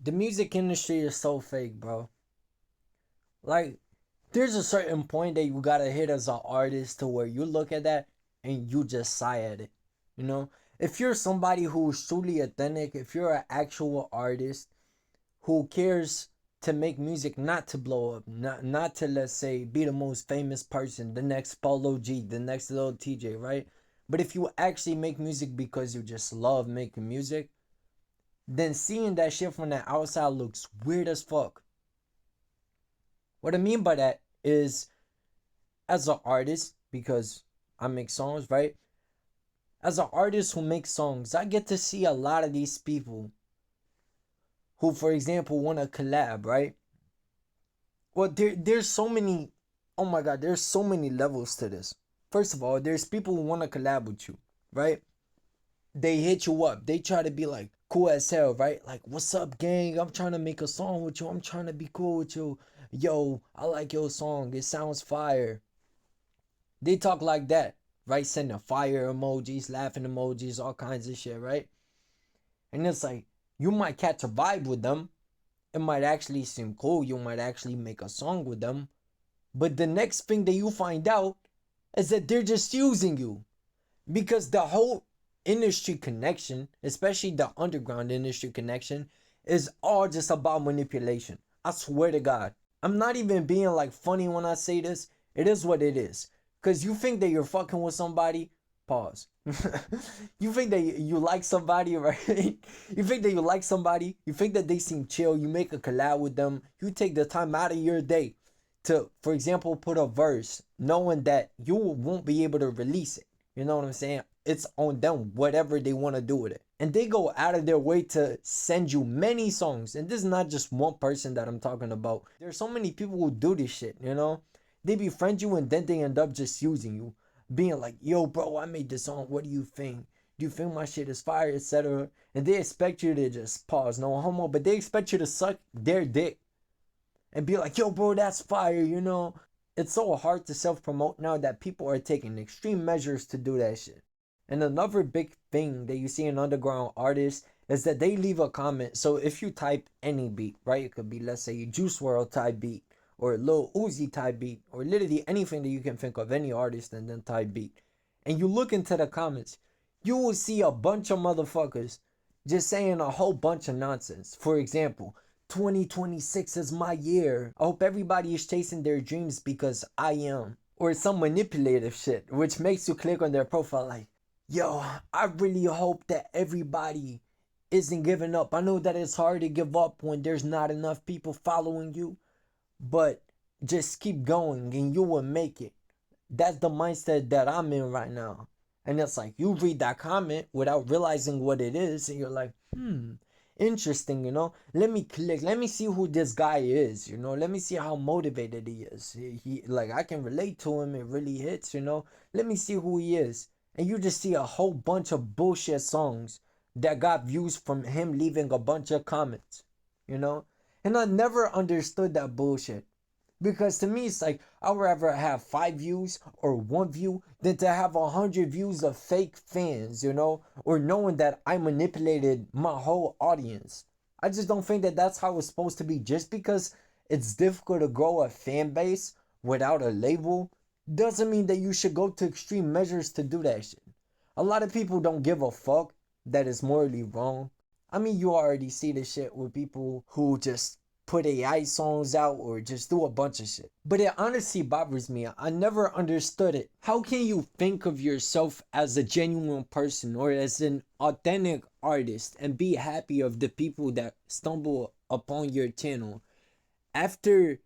The music industry is so fake, bro. Like, there's a certain point that you gotta hit as an artist to where you look at that and you just sigh at it. You know, if you're somebody who's truly authentic, if you're an actual artist who cares to make music, not to blow up, not to, let's say, be the most famous person, the next Polo G, the next little TJ, right? But if you actually make music because you just love making music, then seeing that shit from the outside looks weird as fuck. What I mean by that is, as an artist, because I make songs, right? As an artist who makes songs, I get to see a lot of these people who, for example, want to collab, right? Well, there's so many. Oh my god, there's so many levels to this. First of all, there's people who want to collab with you, right? They hit you up. They try to be like cool as hell, right? Like, what's up, gang? I'm trying to make a song with you. I'm trying to be cool with you. Yo, I like your song. It sounds fire. They talk like that, right? Sending fire emojis, laughing emojis, all kinds of shit, right? And it's like, you might catch a vibe with them. It might actually seem cool. You might actually make a song with them. But the next thing that you find out is that they're just using you. Because the whole industry connection, especially the underground industry connection, is all just about manipulation. I swear to God. I'm not even being like funny when I say this. It is what it is. Because you think that you're fucking with somebody, pause. You think that you like somebody, right? You think that you like somebody, you think that they seem chill, you make a collab with them, you take the time out of your day to, for example, put a verse, knowing that you won't be able to release it. You know what I'm saying? It's on them, whatever they want to do with it. And they go out of their way to send you many songs. And this is not just one person that I'm talking about. There's so many people who do this shit, you know? They befriend you and then they end up just using you. Being like, yo, bro, I made this song. What do you think? Do you think my shit is fire, etc.? And they expect you to just pause, no homo, but they expect you to suck their dick and be like, yo, bro, that's fire, you know? It's so hard to self promote now that people are taking extreme measures to do that shit. And another big thing that you see in underground artists is that they leave a comment. So if you type any beat, right? It could be, let's say, Juice WRLD type beat, or Lil Uzi type beat, or literally anything that you can think of, any artist, and then type beat. And you look into the comments, you will see a bunch of motherfuckers just saying a whole bunch of nonsense. For example, 2026 is my year. I hope everybody is chasing their dreams because I am. Or some manipulative shit, which makes you click on their profile like, yo, I really hope that everybody isn't giving up. I know that it's hard to give up when there's not enough people following you, but just keep going and you will make it. That's the mindset that I'm in right now. And it's like you read that comment without realizing what it is, and you're like, interesting, you know. Let me click. Let me see who this guy is, you know. Let me see how motivated he is. He like I can relate to him. It really hits, you know. Let me see who he is. And you just see a whole bunch of bullshit songs that got views from him leaving a bunch of comments, you know. And I never understood that bullshit. Because to me, it's like I would rather have 5 views or 1 view than to have 100 views of fake fans, you know, or knowing that I manipulated my whole audience. I just don't think that that's how it's supposed to be. Just because it's difficult to grow a fan base without a label doesn't mean that you should go to extreme measures to do that shit. A lot of people don't give a fuck that is morally wrong. I mean, you already see the shit with people who just put AI songs out or just do a bunch of shit. But it honestly bothers me. I never understood it. How can you think of yourself as a genuine person or as an authentic artist and be happy of the people that stumble upon your channel after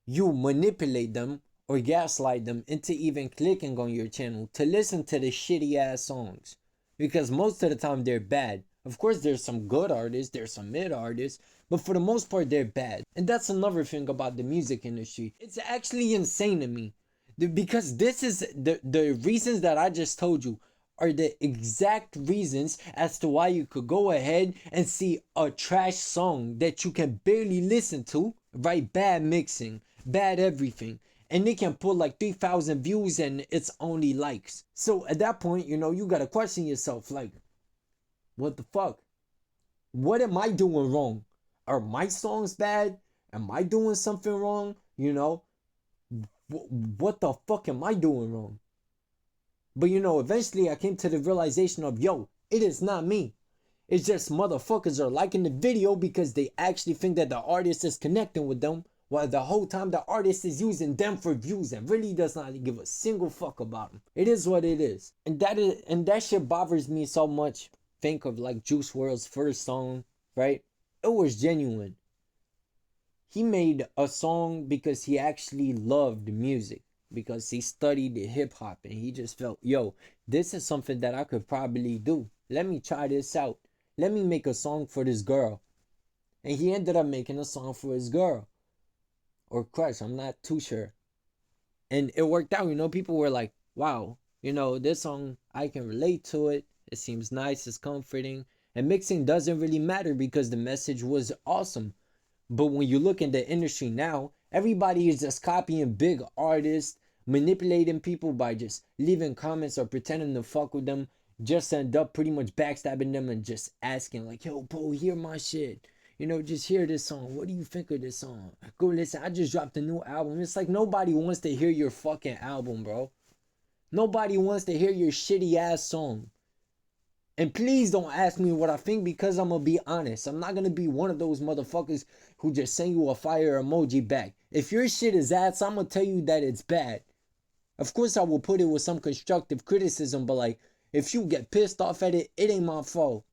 you manipulate them or gaslight them into even clicking on your channel to listen to the shitty ass songs? Because most of the time they're bad. Of course, there's some good artists, there's some mid artists, but for the most part, they're bad. And that's another thing about the music industry. It's actually insane to me. Because this is the reasons that I just told you are the exact reasons as to why you could go ahead and see a trash song that you can barely listen to, right? Bad mixing, bad everything. And they can put like 3,000 views and it's only likes. So at that point, you know, you gotta question yourself like, what the fuck? What am I doing wrong? Are my songs bad? Am I doing something wrong? You know, what the fuck am I doing wrong? But eventually I came to the realization of, yo, it is not me. It's just motherfuckers are liking the video because they actually think that the artist is connecting with them, while the whole time the artist is using them for views and really does not give a single fuck about them. It is what it is. And that shit bothers me so much. Think of like Juice WRLD's first song, right? It was genuine. He made a song because he actually loved music, because he studied hip hop and he just felt, yo, this is something that I could probably do. Let me try this out. Let me make a song for this girl. And he ended up making a song for his girl. Or crush, I'm not too sure. And it worked out, people were like, wow, this song, I can relate to it. It seems nice, it's comforting. And mixing doesn't really matter because the message was awesome. But when you look in the industry now, everybody is just copying big artists, manipulating people by just leaving comments or pretending to fuck with them, just end up pretty much backstabbing them and just asking like, yo, bro, hear my shit. Just hear this song. What do you think of this song? Go listen. I just dropped a new album. It's like nobody wants to hear your fucking album, bro. Nobody wants to hear your shitty ass song. And please don't ask me what I think, because I'm gonna be honest. I'm not gonna be one of those motherfuckers who just send you a fire emoji back. If your shit is ass, I'm gonna tell you that it's bad. Of course, I will put it with some constructive criticism, but like, if you get pissed off at it, it ain't my fault.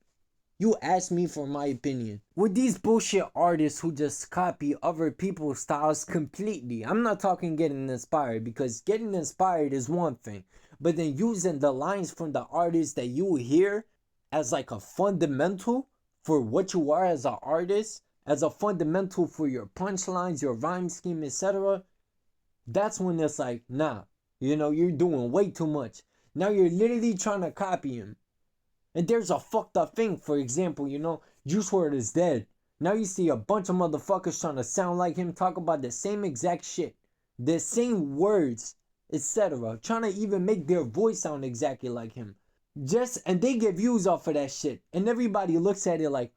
You asked me for my opinion. With these bullshit artists who just copy other people's styles completely, I'm not talking getting inspired, because getting inspired is one thing, but then using the lines from the artists that you hear as like a fundamental for what you are as an artist, as a fundamental for your punchlines, your rhyme scheme, etc., that's when it's like, nah, you're doing way too much. Now you're literally trying to copy him. And there's a fucked up thing. For example, Juice WRLD is dead. Now you see a bunch of motherfuckers trying to sound like him, talk about the same exact shit, the same words, etc. Trying to even make their voice sound exactly like him. And they get views off of that shit. And everybody looks at it like,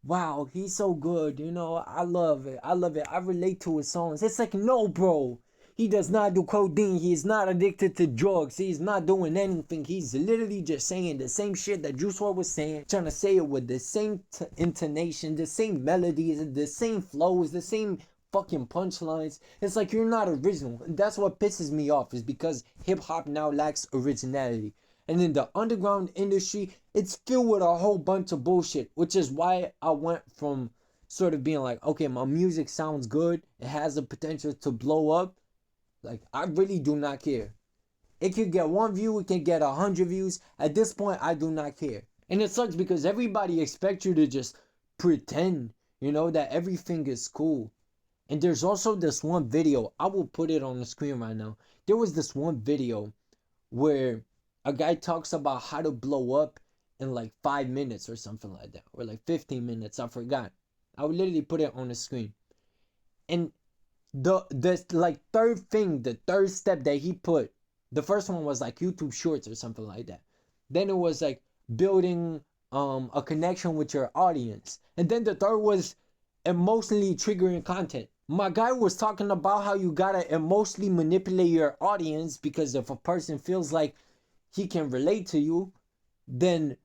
wow, he's so good. I love it. I love it. I relate to his songs. It's like, no, bro. He does not do codeine. He is not addicted to drugs. He's not doing anything. He's literally just saying the same shit that Juice WRLD was saying, trying to say it with the same intonation, the same melodies, the same flows, the same fucking punchlines. It's like, you're not original. And that's what pisses me off, is because hip hop now lacks originality. And in the underground industry, it's filled with a whole bunch of bullshit, which is why I went from sort of being like, okay, my music sounds good, it has the potential to blow up. Like, I really do not care. It could get 1 view, it can get 100 views. At this point, I do not care. And it sucks because everybody expects you to just pretend, that everything is cool. And there's also this one video, I will put it on the screen right now. There was this one video where a guy talks about how to blow up in like 5 minutes or something like that. Or like 15 minutes, I forgot. I will literally put it on the screen. And the like the third step that he put, the first one was like YouTube Shorts or something like that. Then it was like building a connection with your audience, and then the third was emotionally triggering content. My guy was talking about how you gotta emotionally manipulate your audience, because if a person feels like he can relate to you, then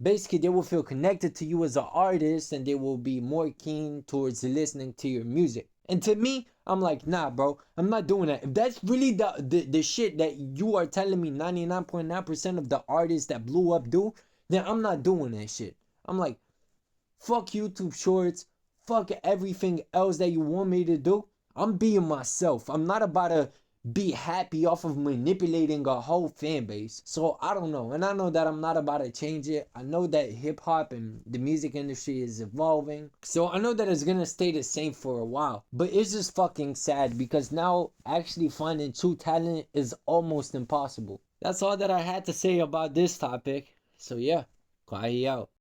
basically they will feel connected to you as an artist and they will be more keen towards listening to your music. And to me, I'm like, nah, bro, I'm not doing that. If that's really the shit that you are telling me 99.9% of the artists that blew up do, then I'm not doing that shit. I'm like, fuck YouTube Shorts, fuck everything else that you want me to do. I'm being myself. I'm not about to be happy off of manipulating a whole fan base. So I don't know. And I know that I'm not about to change it. I know that hip hop and the music industry is evolving. So I know that it's gonna stay the same for a while. But it's just fucking sad because now actually finding true talent is almost impossible. That's all that I had to say about this topic. So yeah, Kwai out.